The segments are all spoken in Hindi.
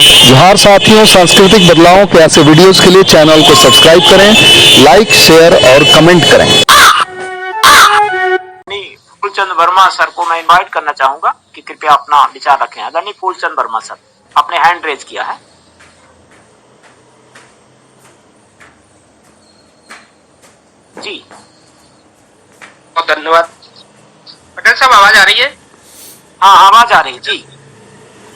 जोहार साथियों, सांस्कृतिक बदलावों के ऐसे वीडियोस के लिए चैनल को सब्सक्राइब करें, लाइक, शेयर और कमेंट करें। फूलचंद वर्मा सर को मैं इनवाइट करना चाहूंगा कि कृपया अपना विचार रखें। आदरणीय फूलचंद वर्मा सर, आपने हैंड रेज किया है। जी बहुत धन्यवाद। पटेल साहब, आवाज आ रही है? हाँ, आवाज आ रही है जी।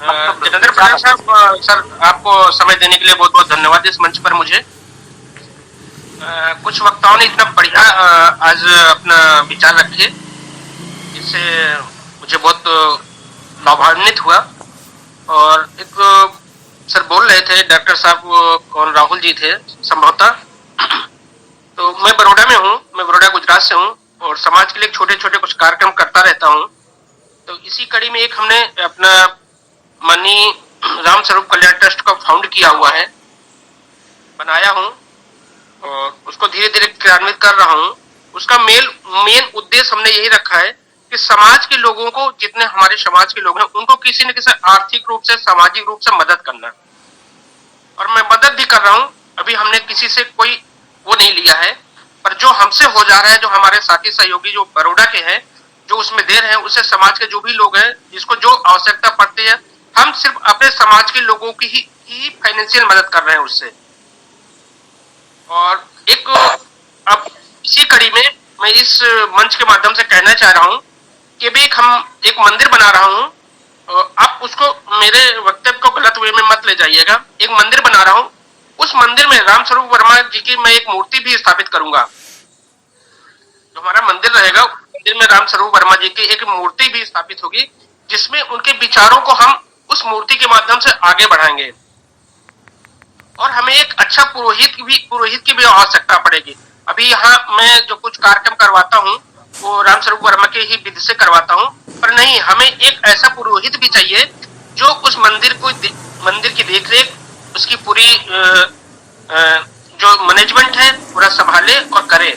जितेंद्र पटेल साहब, सर आपको समय देने के लिए बहुत बहुत धन्यवाद इस मंच पर मुझे। कुछ वक्ताओं ने इतना बढ़िया आज अपना विचार रखे, इससे मुझे बहुत लाभान्वित हुआ। और एक सर बोल रहे थे, डॉक्टर साहब कौन, राहुल जी थे संभवतः। तो मैं बड़ौदा में हूँ, मैं बड़ौदा गुजरात से हूँ और समाज के लिए छोटे छोटे कुछ कार्यक्रम करता रहता हूँ। तो इसी कड़ी में एक हमने अपना माननीय राम स्वरूप कल्याण ट्रस्ट का फाउंड किया हुआ है, बनाया हूँ और उसको धीरे धीरे क्रियान्वित कर रहा हूँ। उसका मेन उद्देश्य हमने यही रखा है कि समाज के लोगों को, जितने हमारे समाज के लोग हैं, उनको किसी न किसी आर्थिक रूप से, सामाजिक रूप से मदद करना। और मैं मदद भी कर रहा हूँ। अभी हमने किसी से कोई वो नहीं लिया है, पर जो हमसे हो जा रहा है, जो हमारे साथी सहयोगी जो बड़ौदा के हैं, जो उसमें दे रहे हैं, उससे समाज के जो भी लोग हैं, जिसको जो आवश्यकता पड़ती है, हम सिर्फ अपने समाज के लोगों की ही फाइनेंशियल मदद कर रहे हैं उससे। और एक अब इसी कड़ी में मैं इस मंच के माध्यम से कहना चाह रहा हूं कि भी हम एक मंदिर बना रहा हूं। आप उसको, मेरे वक्तव्य को गलत वे में मत ले जाइएगा। एक मंदिर बना रहा हूं, उस मंदिर में राम स्वरूप वर्मा जी की मैं एक मूर्ति भी स्थापित करूंगा। जो हमारा मंदिर रहेगा, मंदिर में राम स्वरूप वर्मा जी की एक मूर्ति भी स्थापित होगी, जिसमें उनके विचारों को हम उस मूर्ति के माध्यम से आगे बढ़ाएंगे। और हमें एक अच्छा पुरोहित की भी आवश्यकता पड़ेगी। अभी यहाँ मैं जो कुछ कार्यक्रम करवाता हूँ वो राम स्वरूप वर्मा के ही विधि से करवाता हूँ, पर नहीं, हमें एक ऐसा पुरोहित भी चाहिए जो उस मंदिर की देखरेख, उसकी पूरी जो मैनेजमेंट है पूरा संभाले और करे।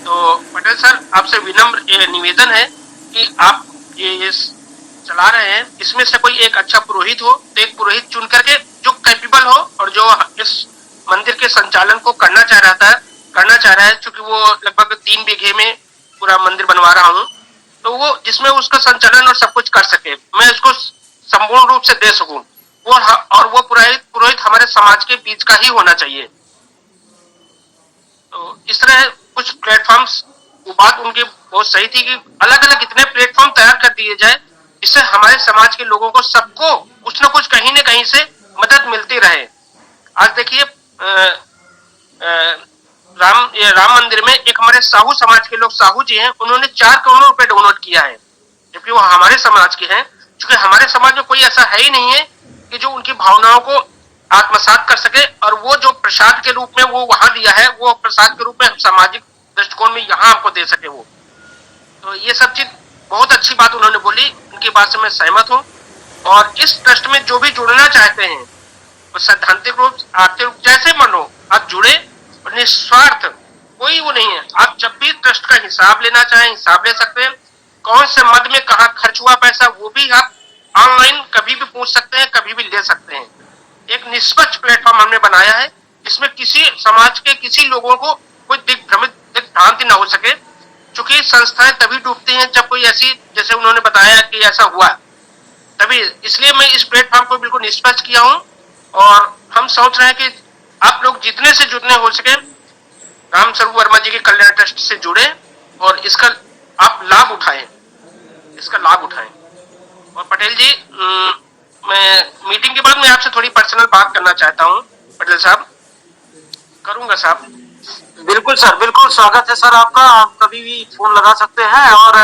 तो पटेल सर, आपसे विनम्र निवेदन है कि आप ये चला रहे हैं, इसमें से कोई एक अच्छा पुरोहित हो, तो एक पुरोहित चुन करके जो कैपेबल हो और जो इस मंदिर के संचालन को करना चाह रहा है, चूंकि वो लगभग 3 बीघे में पूरा मंदिर बनवा रहा हूँ, तो वो जिसमें उसका संचालन और सब कुछ कर सके, मैं उसको संपूर्ण रूप से दे सकूं, वो पुरोहित हमारे समाज के बीच का ही होना चाहिए। तो इस तरह कुछ प्लेटफॉर्म्स, वो बात उनकी बहुत सही थी कि अलग अलग इतने प्लेटफॉर्म तैयार कर दिए जाए, इससे हमारे समाज के लोगों को, सबको कुछ न कुछ कहीं न कहीं से मदद मिलती रहे। आज देखिए, राम मंदिर में एक हमारे साहू समाज के लोग, साहू जी हैं, उन्होंने 4 करोड़ रुपए डोनेट किया है, जबकि वो हमारे समाज के हैं। क्योंकि हमारे समाज में कोई ऐसा है ही नहीं है कि जो उनकी भावनाओं को आत्मसात कर सके, और वो जो प्रसाद के रूप में वो वहां दिया है, वो प्रसाद के रूप में सामाजिक दृष्टिकोण में यहाँ आपको दे सके वो। तो ये सब चीज बहुत अच्छी बात उन्होंने बोली, उनकी बात से मैं सहमत हूँ। और इस ट्रस्ट में जो भी जुड़ना चाहते हैं, तो सैद्धांतिक रूप, आर्थिक रूप, जैसे मन हो आप जुड़े, और निस्वार्थ, कोई वो नहीं है। आप जब भी ट्रस्ट का हिसाब लेना चाहें, हिसाब ले सकते हैं। कौन से मद में कहाँ खर्च हुआ पैसा, वो भी आप ऑनलाइन कभी भी पूछ सकते हैं, कभी भी ले सकते हैं। एक निष्पक्ष प्लेटफॉर्म हमने बनाया है, जिसमें किसी समाज के किसी लोगों को कोई दिग्भ्रांति ना हो सके। चूंकि संस्थाएं तभी डूबती हैं जब कोई ऐसी, जैसे उन्होंने बताया कि ऐसा हुआ, तभी, इसलिए मैं इस प्लेटफॉर्म को बिल्कुल निष्पक्ष किया हूँ। और हम सोच रहे हैं कि आप लोग जितने से जितने हो सके राम स्वरूप वर्मा जी के कल्याण ट्रस्ट से जुड़े और इसका आप लाभ उठाएं, और पटेल जी, मैं मीटिंग के बाद मैं आपसे थोड़ी पर्सनल बात करना चाहता हूँ। पटेल साहब, करूंगा साहब? बिल्कुल सर, बिल्कुल स्वागत है सर आपका। आप कभी भी फोन लगा सकते हैं, और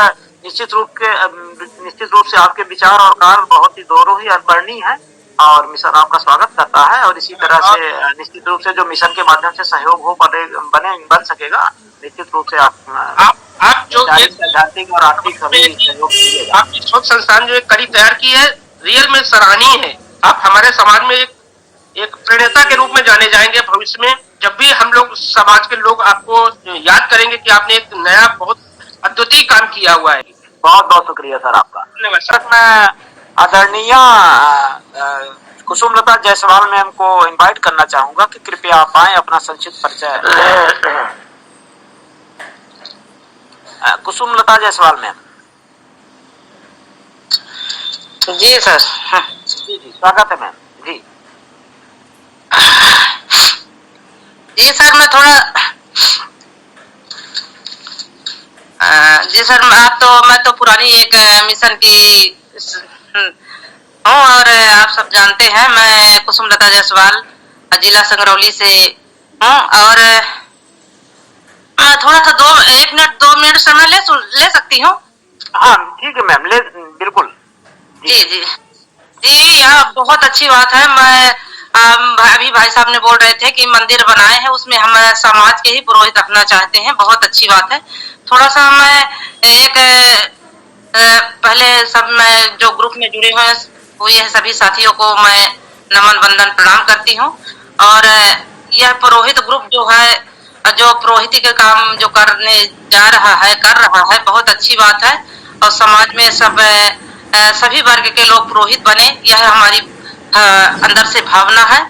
निश्चित रूप से आपके विचार और कार्य बहुत ही दोहरी और वर्णनीय है, और मिशन आपका स्वागत करता है। और इसी तरह से निश्चित रूप से जो मिशन के माध्यम से सहयोग हो बन सकेगा, निश्चित रूप से आप जो सैद्धांतिक और आर्थिक सहयोग, आप शोध संस्थान जो एक कड़ी तैयार की है, रियल में सराहनीय है। आप हमारे समाज में एक प्रेरणा के रूप में जाने जाएंगे भविष्य में। जब भी हम लोग, समाज के लोग आपको याद करेंगे कि आपने एक नया बहुत अद्वितीय काम किया हुआ है। बहुत बहुत शुक्रिया सर आपका। धन्यवाद सर। मैं आदरणीय कुसुमलता जायसवाल मैम को इनवाइट करना चाहूंगा कि कृपया आप आए, अपना संक्षिप्त परिचय। कुसुमलता जायसवाल मैम। जी सर। जी जी, स्वागत है मैम। जी जी सर, मैं थोड़ा जी सर, मैं तो पुरानी एक मिशन की हूँ, और आप सब जानते हैं मैं कुसुमलता जायसवाल जिला संगरौली से हूँ। और मैं थोड़ा सा 2 मिनट समय ले सकती हूँ? हाँ ठीक है मैम, ले बिल्कुल। जी जी जी, यह बहुत अच्छी बात है। मैं अभी भाई साहब ने बोल रहे थे कि मंदिर बनाए हैं, उसमें हम समाज के ही पुरोहित रखना चाहते हैं, बहुत अच्छी बात है। थोड़ा सा मैं एक पहले सब मैं जो ग्रुप में जुड़े हुए हैं सभी साथियों को मैं नमन वंदन प्रणाम करती हूँ। और यह पुरोहित ग्रुप जो है, जो पुरोहिती के काम जो करने जा रहा है, कर रहा है, बहुत अच्छी बात है। और समाज में सभी वर्ग के लोग पुरोहित बने, यह हमारी अंदर से भावना है।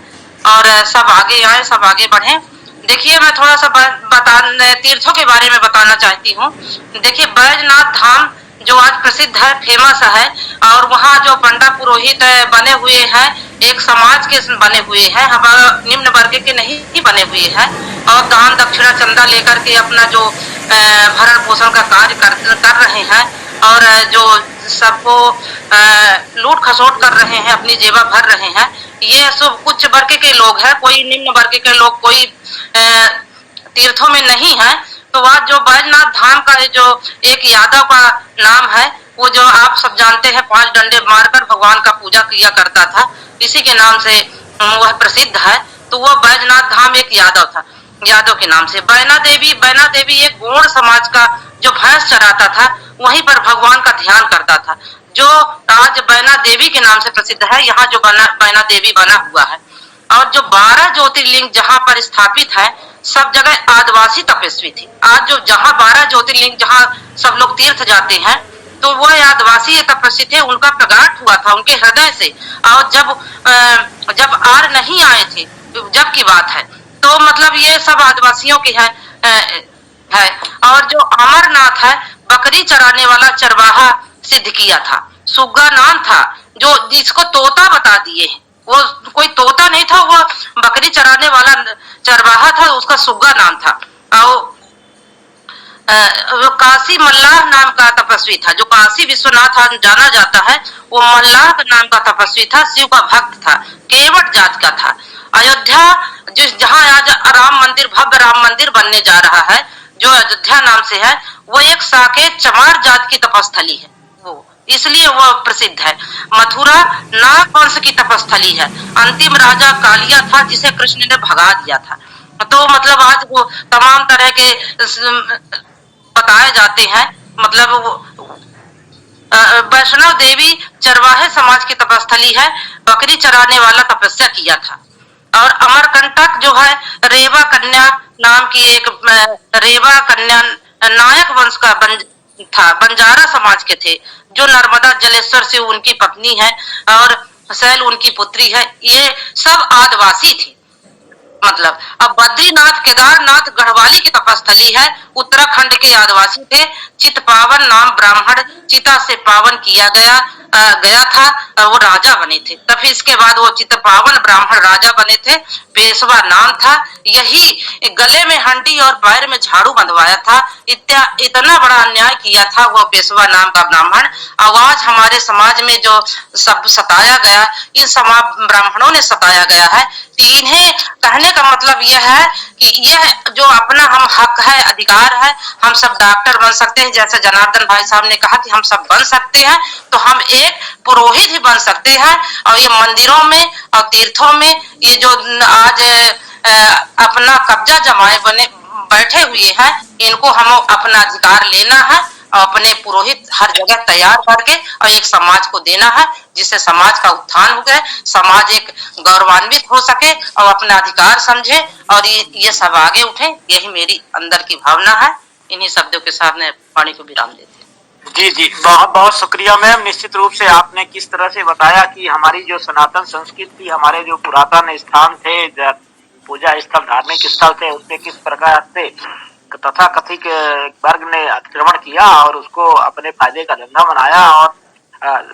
और सब आगे आए, सब आगे बढ़े। देखिए, मैं थोड़ा सा तीर्थों के बारे में बताना चाहती हूँ। देखिए, बैजनाथ धाम जो आज प्रसिद्ध है, फेमस है, और वहाँ जो पंडा पुरोहित बने हुए हैं, एक समाज के बने हुए हैं, हमारा निम्न वर्ग के नहीं बने हुए हैं। और दान दक्षिणा चंदा लेकर के अपना जो भरण पोषण का कार्य कर रहे हैं, और जो सबको लूट खसोट कर रहे हैं, अपनी जेबा भर रहे हैं। ये सब कुछ वर्ग के लोग हैं, कोई निम्न वर्ग के लोग कोई तीर्थों में नहीं है। तो वह जो बैजनाथ धाम का जो एक यादव का नाम है, वो जो आप सब जानते हैं 5 डंडे मारकर भगवान का पूजा किया करता था, इसी के नाम से वह प्रसिद्ध है। तो वह बैजनाथ धाम एक यादव था, यादव के नाम से। बैना देवी एक गौड़ समाज का जो भैंस चराता था, वहीं पर भगवान का ध्यान करता था, जो आज बैना देवी के नाम से प्रसिद्ध है। यहाँ जो बैना देवी बना हुआ है, और जो 12 ज्योतिर्लिंग जहाँ पर स्थापित है, सब जगह आदिवासी तपस्वी थे। आज जो जहाँ 12 ज्योतिर्लिंग जहाँ सब लोग तीर्थ जाते हैं, तो वह आदिवासी तपस्वी थे, उनका प्रगाट हुआ था उनके हृदय से। और जब आर नहीं आए थे, जब की बात है, तो मतलब ये सब आदिवासियों की है। और जो अमरनाथ है, बकरी चराने वाला चरवाहा सिद्ध किया था, सुग्गा नाम था, जो जिसको तोता बता दिए। वो कोई तोता नहीं था, वो बकरी चराने वाला चरवाहा था, उसका सुग्गा नाम था। और वो काशी मल्लाह नाम का तपस्वी था, जो काशी विश्वनाथ जाना जाता है, वो मल्लाह नाम का तपस्वी था, शिव का भक्त था, केवट जात का था। अयोध्या जहाँ आज राम मंदिर, भव्य राम मंदिर बनने जा रहा है, जो अयोध्या नाम से है, वो एक साकेत चमार जात की तपस्थली है, वो इसलिए वह प्रसिद्ध है। मथुरा नाग वंश की तपस्थली है। अंतिम राजा कालिया था, जिसे कृष्ण ने भगा दिया था। तो मतलब आज वो तमाम तरह के बताए जाते हैं। मतलब वैष्णव देवी चरवाहे समाज की तपस्थली है, बकरी चराने वाला तपस्या किया था। और अमरकंटक जो है, रेवा कन्या नाम की एक रेवा कन्या नायक वंश का था, बंजारा समाज के थे, जो नर्मदा जलेश्वर से उनकी पत्नी है, और सैल उनकी पुत्री है। ये सब आदिवासी थे। मतलब अब बद्रीनाथ केदारनाथ गढ़वाली की तपस्थली है, उत्तराखंड के आदिवासी थे। चितपावन नाम ब्राह्मण चिता से पावन किया गया था, वो राजा बने थे। तब इसके बाद वो चितपावन ब्राह्मण राजा बने थे। पेशवा नाम था। यही गले में हंडी और पैर में झाड़ू बंधवाया था। इतना बड़ा अन्याय किया था वो पेशवा नाम का ब्राह्मण। आवाज हमारे समाज में जो सब सताया गया, इन समाज ब्राह्मणों ने सताया गया है। इन्हें कहने का मतलब यह है कि यह जो अपना हम हक है, अधिकार है, हम सब डॉक्टर बन सकते हैं, जैसे जनार्दन भाई साहब ने कहा कि हम सब बन सकते हैं, तो हम एक पुरोहित ही बन सकते हैं। और ये मंदिरों में और तीर्थों में ये जो आज अपना कब्जा जमाए बने बैठे हुए हैं, इनको हम अपना अधिकार लेना है और अपने पुरोहित हर जगह तैयार करके और एक समाज को देना है, जिससे समाज का उत्थान हो गए, समाज एक गौरवान्वित हो सके और अपना अधिकार समझे और ये सब आगे उठे। यही मेरी अंदर की भावना है। इन्हीं शब्दों के साथ मैं वाणी को विराम देती हूँ। जी जी, बहुत बहुत शुक्रिया मैम। निश्चित रूप से आपने किस तरह से बताया कि हमारी जो सनातन संस्कृति, हमारे जो पुरातन स्थान थे, पूजा स्थल, धार्मिक स्थल थे, उसपे किस प्रकार से तथा कथित वर्ग ने अतिक्रमण किया और उसको अपने फायदे का धंधा बनाया, और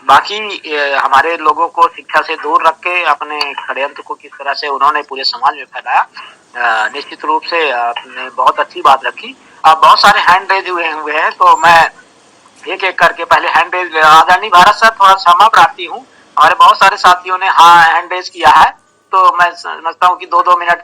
बाकी हमारे लोगों को शिक्षा से दूर रख के अपने षड्यंत्र को किस तरह से उन्होंने पूरे समाज में फैलाया। निश्चित रूप से आपने बहुत अच्छी बात रखी। अब बहुत सारे हैंड रेज हुए हैं, तो मैं एक एक करके पहले हैंड रेज, आदरणीय भारत सर थोड़ा क्षमा प्रार्थी हूँ, हमारे बहुत सारे साथियों ने हाँ हैंड रेज किया है, तो मैं समझता हूँ कि 2-2 मिनट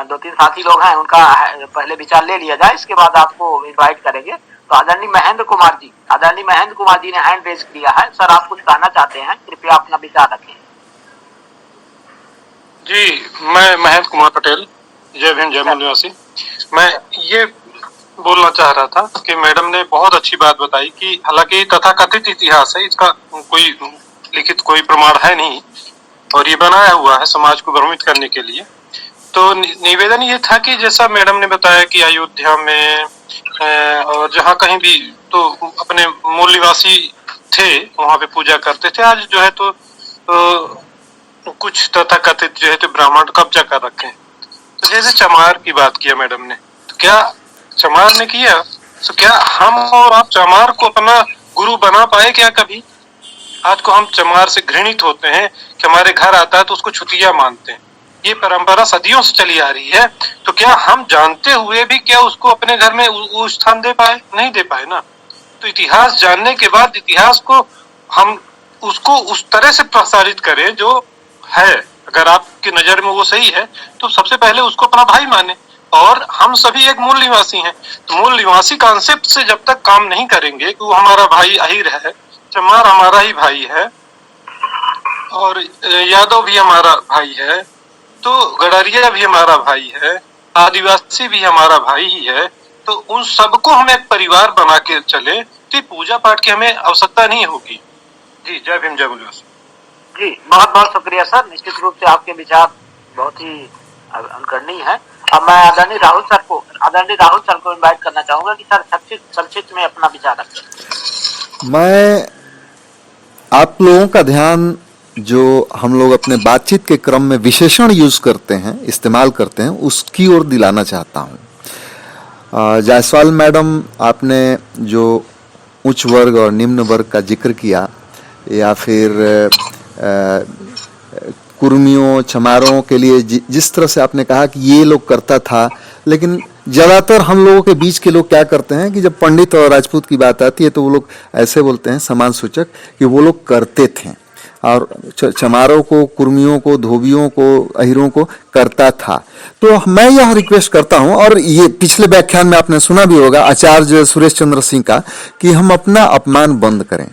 2-3 साथी लोग हैं, उनका पहले विचार ले लिया जाए, इसके बाद आपको इनवाइट करेंगे। तो आदरणीय महेंद्र कुमार जी ने हैंड रेज किया है। सर, आप कुछ कहना चाहते हैं, कृपया अपना विचार रखें। जी, मैं महेंद्र कुमार पटेल, जय भीम जय मूल निवासी। मैं ये बोलना चाह रहा था कि मैडम ने बहुत अच्छी बात बताई कि हालांकि तथाकथित इतिहास है, इसका कोई लिखित कोई प्रमाण है नहीं और ये बनाया हुआ है समाज को भ्रमित करने के लिए। तो निवेदन ये था कि जैसा मैडम ने बताया कि अयोध्या में और जहाँ कहीं भी तो अपने मूल निवासी थे वहां पे पूजा करते थे। आज जो है तो कुछ तथाकथित जो है तो ब्राह्मण कब्जा कर रखे हैं। तो जैसे चमार की बात किया मैडम ने, तो क्या चमार ने किया, तो क्या हम और आप चमार को अपना गुरु बना पाए क्या कभी? आज को हम चमार से घृणित होते हैं कि हमारे घर आता है तो उसको छुतिया मानते हैं। ये परंपरा सदियों से चली आ रही है, तो क्या हम जानते हुए भी क्या उसको अपने घर में वो स्थान दे पाए? नहीं दे पाए ना। तो इतिहास जानने के बाद इतिहास को हम उसको उस तरह से प्रसारित करें जो है, अगर आपकी नजर में वो सही है तो सबसे पहले उसको अपना भाई माने। और हम सभी एक मूल निवासी हैं, तो मूल निवासी कॉन्सेप्ट से जब तक काम नहीं करेंगे कि वो हमारा भाई अहिर है, चमार हमारा ही भाई है और यादव भी हमारा भाई है, तो गडरिया भी हमारा भाई है, आदिवासी भी हमारा भाई ही है, तो उन सबको हम एक परिवार बना के चले तो पूजा पाठ की हमें आवश्यकता नहीं होगी। जी, जय भीम जय मूल। जी, बहुत बहुत शुक्रिया सर। निश्चित रूप से आपके विचार बहुत ही अनुकरणीय है। अब मैं आदरणीय राहुल सर को इनवाइट करना चाहूंगा कि सर संक्षिप्त में अपना विचार रखें। मैं आप लोगों का ध्यान जो हम लोग अपने बातचीत के क्रम में विशेषण यूज करते हैं, इस्तेमाल करते हैं, उसकी ओर दिलाना चाहता हूं। जायसवाल मैडम, आपने जो उच्च वर्ग और निम्न वर्ग का जिक्र किया, या फिर कुर्मियों चमारों के लिए जिस तरह से आपने कहा कि ये लोग करता था, लेकिन ज्यादातर हम लोगों के बीच के लोग क्या करते हैं कि जब पंडित और राजपूत की बात आती है तो वो लोग ऐसे बोलते हैं समान सूचक कि वो लोग करते थे, और चमारों को, कुर्मियों को, धोबियों को, अहिरों को करता था। तो मैं यह रिक्वेस्ट करता हूं, और ये पिछले व्याख्यान में आपने सुना भी होगा आचार्य सुरेश चंद्र सिंह का, कि हम अपना अपमान बंद करें।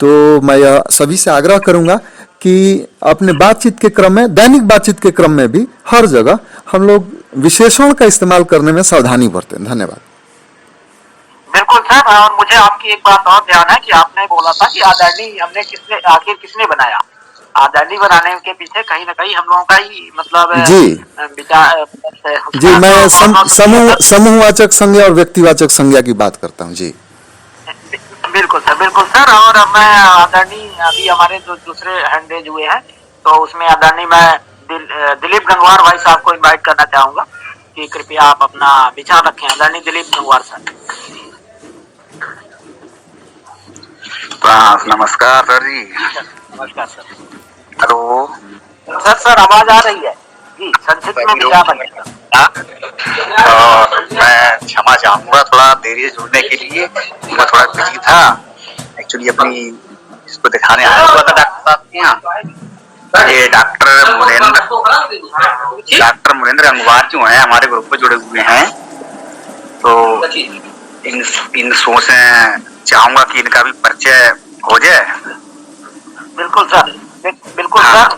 तो मैं यह सभी से आग्रह करूंगा कि अपने बातचीत के क्रम में, दैनिक बातचीत के क्रम में भी हर जगह हम लोग विशेषण का इस्तेमाल करने में सावधानी बरतें। धन्यवाद। बिल्कुल सर, और मुझे आपकी एक बात और ध्यान है कि आपने बोला था कि आदरणीय हमने किसने बनाया। आदरणीय बनाने के पीछे कहीं ना कहीं हम लोगों का ही मतलब विचार। जी, मैं समूहवाचक संज्ञा और व्यक्तिवाचक संज्ञा की बात करता हूँ। जी बिल्कुल सर। और मैं आदरणीय, अभी हमारे जो दूसरे हैंड रेज हुए हैं, तो उसमें आदरणीय मैं दिलीप गंगवार भाई साहब को इनवाइट करना चाहूंगा कि कृपया आप अपना विचार रखें। आदरणीय दिलीप गंगवार सर। नमस्कार सर जी। नमस्कार सर। हेलो सर आवाज आ रही है जी? संक्षिप्त में विचार रखें। मैं क्षमा चाहूंगा थोड़ा देरी से जुड़ने के लिए, मैं थोड़ा बिजी था। एक्चुअली अपनी इसको दिखाने आया हुआ था डॉक्टर साहब के यहाँ। ये डॉक्टर मुरेंद्र गंगवार जो है हमारे ग्रुप में जुड़े हुए हैं, तो इन सोचे चाहूंगा कि इनका भी परिचय हो जाए। बिल्कुल सर, बिल्कुल सर।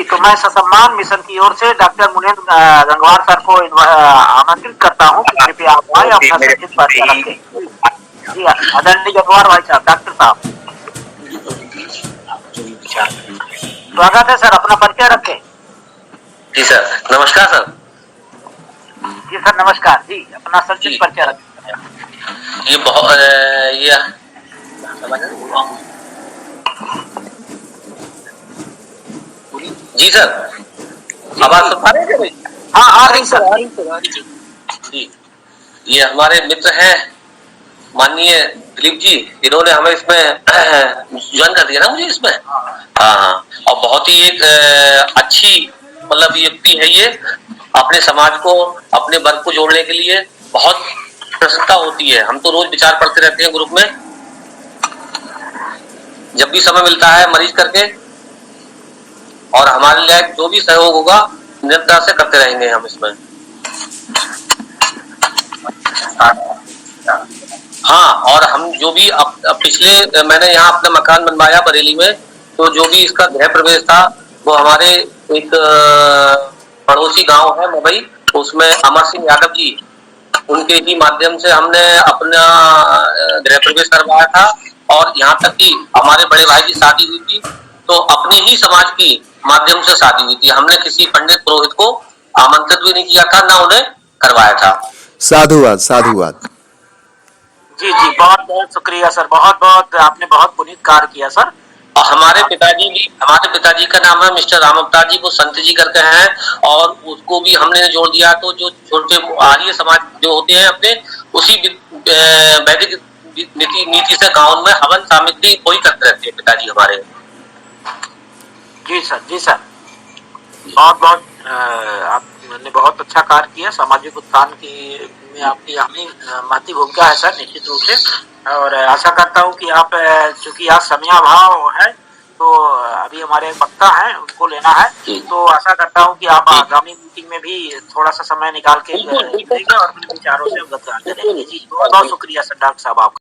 तो मैं ससम्मान मिशन की ओर से डॉक्टर मुरेंद्र गंगवार सर को आमंत्रित करता हूँ कि कृपया आप आए, अपना संक्षिप्त परिचय रखें। जी, आदरणीय गंगवार भाई साहब, डॉक्टर साहब स्वागत है सर, अपना परिचय रखें। जी सर, नमस्कार सर। जी सर नमस्कार। जी, अपना संक्षिप्त परिचय रखें। ये बहुत ये जी सर, आवाज सुन पा रहे हैं भाई? हाँ आ रही सर। जी, ये हमारे मित्र हैं माननीय दिलीप जी, इन्होंने हमें इसमें ज्वाइन कर दिया ना मुझे इसमें। हाँ, और बहुत ही एक अच्छी मतलब युक्ति है ये, अपने समाज को अपने वर्ग को जोड़ने के लिए बहुत प्रसन्नता होती है। हम तो रोज विचार पढ़ते रहते हैं ग्रुप में, जब भी समय मिलता है मरीज करके, और हमारे लिए जो भी सहयोग होगा निरंतर से करते रहेंगे हम इसमें। हाँ, और हम जो भी पिछले मैंने यहाँ अपना मकान बनवाया बरेली में, तो जो भी इसका गृह प्रवेश था वो हमारे एक पड़ोसी गांव है मुंबई, उसमें अमर सिंह यादव जी, उनके ही माध्यम से हमने अपना गृह प्रवेश करवाया था। और यहाँ तक कि हमारे बड़े भाई की शादी हुई थी तो अपने ही समाज की माध्यम से शादी हुई थी, हमने किसी पंडित पुरोहित को आमंत्रित भी नहीं किया था, ना उन्हें करवाया था। साधुवाद, साधुवाद। जी जी, बहुत बहुत शुक्रिया सर, बहुत बहुत आपने बहुत पुनीत कार्य किया सर। हमारे पिताजी का नाम है मिस्टर राम अवतार जी, वो संत जी करके हैं, और उसको भी हमने जोड़ दिया। तो जो छोटे आर्य समाज जो होते हैं अपने, उसी वैदिक नीति से गाँव में हवन सामग्री वही करते रहते हैं पिताजी हमारे। जी सर, जी सर, बहुत बहुत आपने बहुत अच्छा कार्य किया। सामाजिक उत्थान की में आपकी हमें महती भूमिका है सर, निश्चित रूप से। और आशा करता हूँ कि आप, चूंकि आज समयाभाव है तो अभी हमारे वक्ता हैं उनको लेना है, तो आशा करता हूँ कि आप आगामी मीटिंग में भी थोड़ा सा समय निकाल के देंगे और अपने विचारों से अवगत करेंगे। जी, बहुत बहुत शुक्रिया सर डॉक्टर साहब आपका।